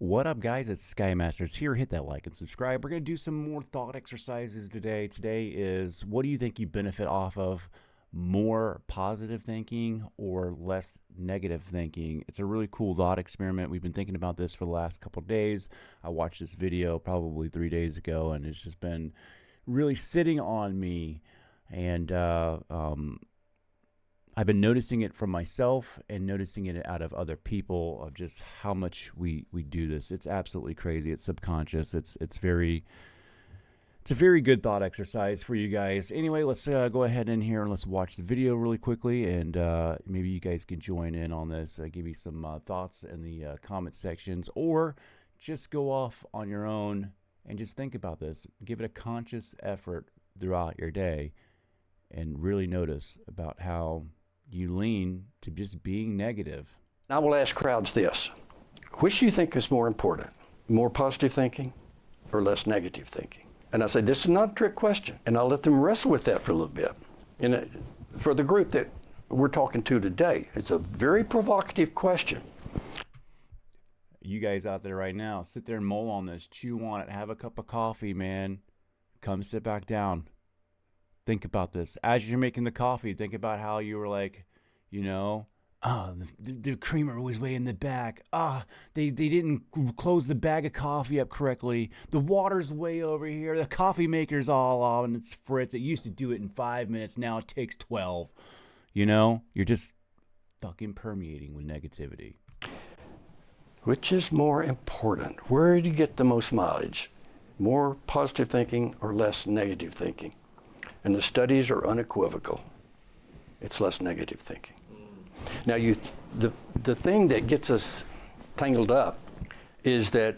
What up, guys? It's Skymasters here. Hit that like and subscribe. We're going to do some more thought exercises today. Today is, what do you think you benefit off of? More positive thinking or less negative thinking? It's a really cool thought experiment. We've been thinking about this for the last couple of days. I watched this video probably 3 days ago, and it's just been really sitting on me. And I've been noticing it from myself and noticing it out of other people, of just how much we do this. It's absolutely crazy. It's subconscious. It's a very good thought exercise for you guys. Anyway, let's go ahead in here and let's watch the video really quickly, and maybe you guys can join in on this. Give me some thoughts in the comment sections, or just go off on your own and just think about this. Give it a conscious effort throughout your day and really notice about how you lean to just being negative. I will ask crowds this: which do you think is more important, more positive thinking or less negative thinking? And I say, this is not a trick question, and I'll let them wrestle with that for a little bit. And for the group that we're talking to today, it's a very provocative question. You guys out there right now, sit there and mull on this, chew on it, have a cup of coffee, man. Come sit back down. Think about this. As you're making the coffee, think about how you were like, the creamer was way in the back. They didn't close the bag of coffee up correctly. The water's way over here. The coffee maker's all on its fritz. It used to do it in 5 minutes. Now it takes 12. You're just fucking permeating with negativity. Which is more important? Where do you get the most mileage? More positive thinking or less negative thinking? And the studies are unequivocal. It's less negative thinking. Now, the thing that gets us tangled up is that,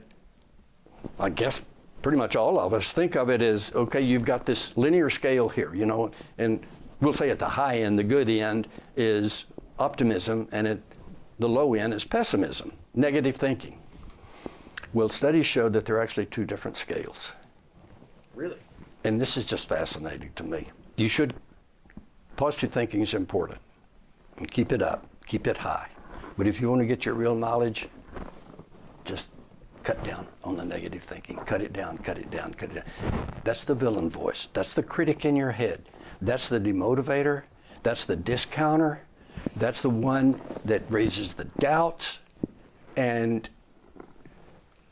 I guess pretty much all of us think of it as, okay, you've got this linear scale here, and we'll say at the high end, the good end is optimism, and at the low end is pessimism, negative thinking. Well, studies show that there are actually two different scales. Really? And this is just fascinating to me. Positive thinking is important. And keep it up, keep it high. But if you want to get your real knowledge, just cut down on the negative thinking. Cut it down, cut it down, cut it down. That's the villain voice. That's the critic in your head. That's the demotivator. That's the discounter. That's the one that raises the doubts. And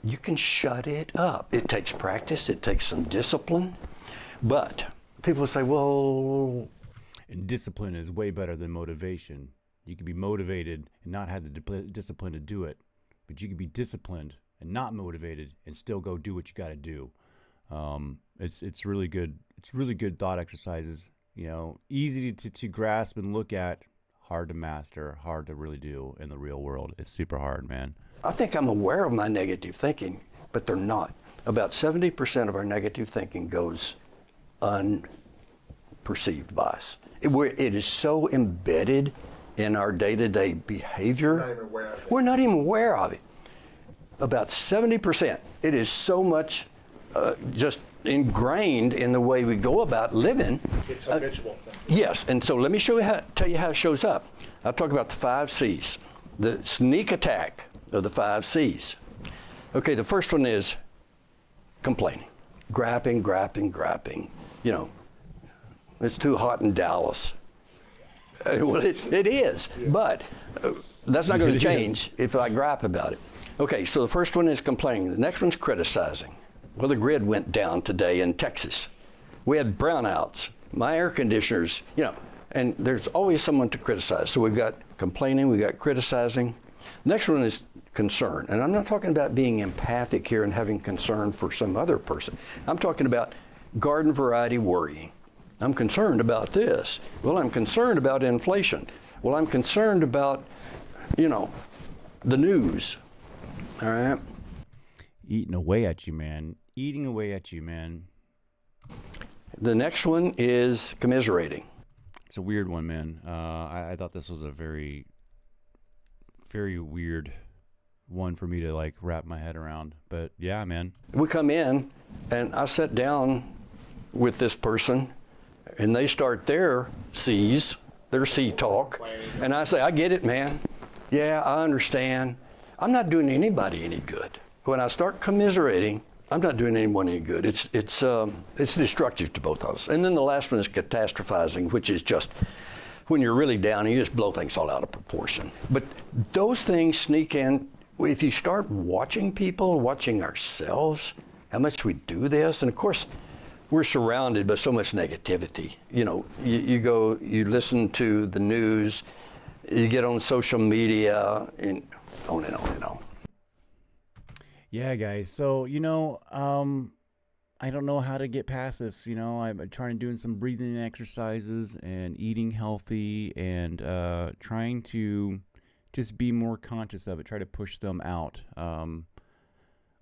you can shut it up. It takes practice. It takes some discipline. But people say, well... And discipline is way better than motivation. You can be motivated and not have the discipline to do it. But you can be disciplined and not motivated and still go do what you got to do. It's really good. It's really good thought exercises. Easy to grasp and look at. Hard to master. Hard to really do in the real world. It's super hard, man. I think I'm aware of my negative thinking, but they're not. About 70% of our negative thinking goes unperceived by us. It is so embedded in our day-to-day behavior. We're not even aware of it. About 70%. It is so much just ingrained in the way we go about living. It's habitual thing. Yes, and so let me tell you how it shows up. I'll talk about the 5 C's, the sneak attack of the 5 C's. Okay, the first one is complaining, grapping. It's too hot in Dallas. Well, it is, but that's not going to change if I gripe about it. Okay, so the first one is complaining. The next one's criticizing. Well, the grid went down today in Texas. We had brownouts. My air conditioners, and there's always someone to criticize. So we've got complaining, we've got criticizing. Next one is concern. And I'm not talking about being empathic here and having concern for some other person. I'm talking about garden variety worrying. I'm concerned about this. Well, I'm concerned about inflation. Well, I'm concerned about, the news. All right? Eating away at you, man. Eating away at you, man. The next one is commiserating. It's a weird one, man. I thought this was a very, very weird one for me to wrap my head around. But yeah, man. We come in and I sit down with this person and they start their C's, their C talk. And I say, I get it, man. Yeah, I understand. I'm not doing anybody any good. when I start commiserating, I'm not doing anyone any good. It's destructive to both of us. And then the last one is catastrophizing, which is just when you're really down and you just blow things all out of proportion. But those things sneak in. If you start watching people, watching ourselves, how much we do this, and of course, we're surrounded by so much negativity. You know, you listen to the news, you get on social media, and on and on and on. Yeah, guys. So, I don't know how to get past this. I'm trying doing some breathing exercises and eating healthy and trying to just be more conscious of it, try to push them out.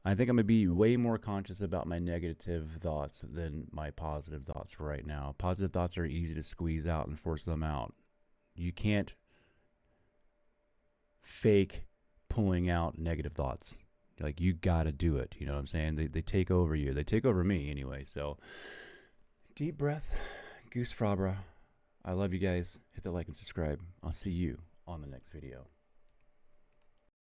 I think I'm going to be way more conscious about my negative thoughts than my positive thoughts for right now. Positive thoughts are easy to squeeze out and force them out. You can't fake pulling out negative thoughts. Like, you got to do it. You know what I'm saying? They take over you. They take over me anyway. So, deep breath, Goose Frabra. I love you guys. Hit the like and subscribe. I'll see you on the next video.